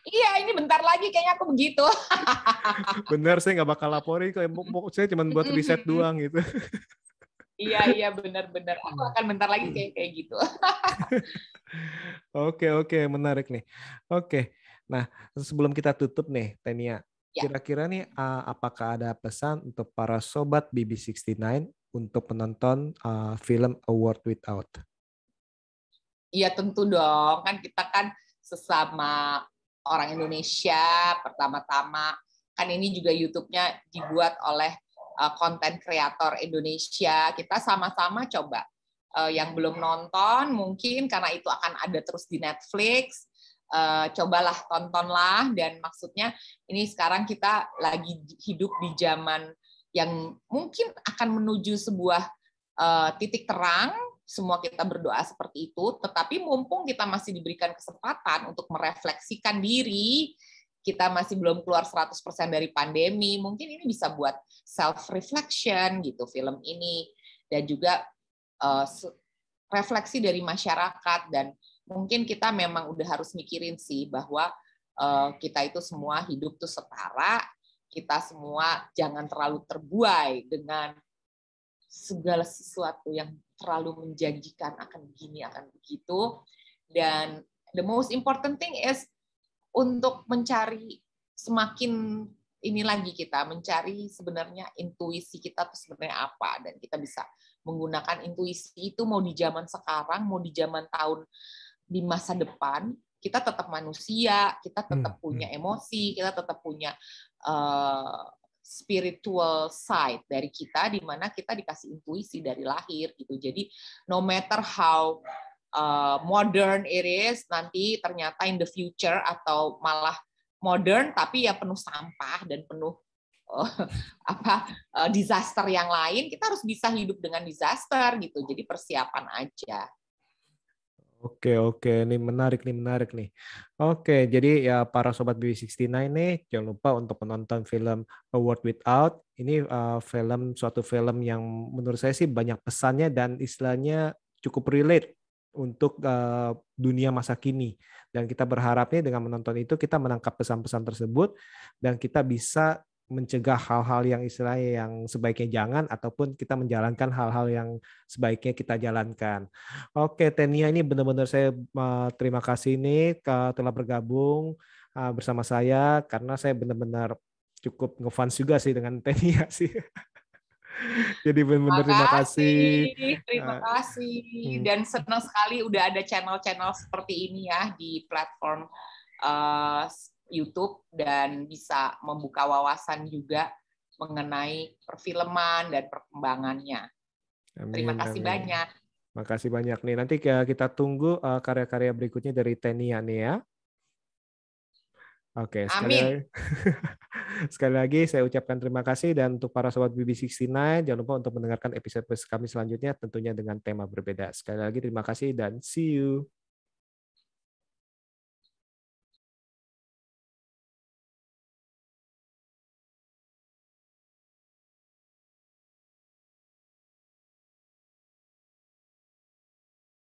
Iya, ini bentar lagi kayaknya aku begitu. Bener, saya nggak bakal laporin kok, saya cuma buat riset doang gitu. Iya benar. Aku akan bentar lagi kayak gitu. Oke, menarik nih. Oke, nah sebelum kita tutup nih, Tenia. Kira-kira nih apakah ada pesan untuk para sobat BB69 untuk menonton film A World Without? Iya tentu dong, kan kita kan sesama orang Indonesia, pertama-tama kan ini juga YouTube-nya dibuat oleh konten kreator Indonesia. Kita sama-sama coba. Yang belum nonton mungkin karena itu akan ada terus di Netflix. Cobalah, tontonlah, dan maksudnya ini sekarang kita lagi hidup di zaman yang mungkin akan menuju sebuah titik terang, semua kita berdoa seperti itu, tetapi mumpung kita masih diberikan kesempatan untuk merefleksikan diri, kita masih belum keluar 100% dari pandemi, mungkin ini bisa buat self-reflection gitu film ini, dan juga refleksi dari masyarakat, dan mungkin kita memang udah harus mikirin sih bahwa kita itu semua hidup tuh setara, kita semua jangan terlalu terbuai dengan segala sesuatu yang terlalu menjanjikan akan begini, akan begitu. Dan the most important thing is untuk mencari semakin ini lagi, kita mencari sebenarnya intuisi kita tuh sebenarnya apa, dan kita bisa menggunakan intuisi itu mau di zaman sekarang, mau di zaman tahun di masa depan. Kita tetap manusia, kita tetap punya emosi, kita tetap punya spiritual side dari kita, di mana kita dikasih intuisi dari lahir gitu. Jadi no matter how modern it is, nanti ternyata in the future atau malah modern tapi ya penuh sampah dan penuh disaster yang lain, kita harus bisa hidup dengan disaster gitu. Jadi persiapan aja. Oke, ini menarik nih. Oke, jadi ya para sobat BB69 nih, jangan lupa untuk menonton film A World Without. Ini suatu film yang menurut saya sih banyak pesannya dan istilahnya cukup relate untuk dunia masa kini. Dan kita berharapnya dengan menonton itu kita menangkap pesan-pesan tersebut dan kita bisa mencegah hal-hal yang istilahnya yang sebaiknya jangan, ataupun kita menjalankan hal-hal yang sebaiknya kita jalankan. Oke, Tenia, ini benar-benar saya terima kasih nih telah bergabung bersama saya, karena saya benar-benar cukup ngefans juga sih dengan Tenia sih. Jadi benar-benar terima kasih. Terima kasih. Dan senang sekali udah ada channel-channel seperti ini ya di platform YouTube, dan bisa membuka wawasan juga mengenai perfilman dan perkembangannya. Terima kasih banyak. Makasih banyak nih. Nanti kita tunggu karya-karya berikutnya dari Tenia nih ya. Oke, sekali lagi saya ucapkan terima kasih, dan untuk para sobat BB69 jangan lupa untuk mendengarkan episode kami selanjutnya tentunya dengan tema berbeda. Sekali lagi terima kasih dan see you.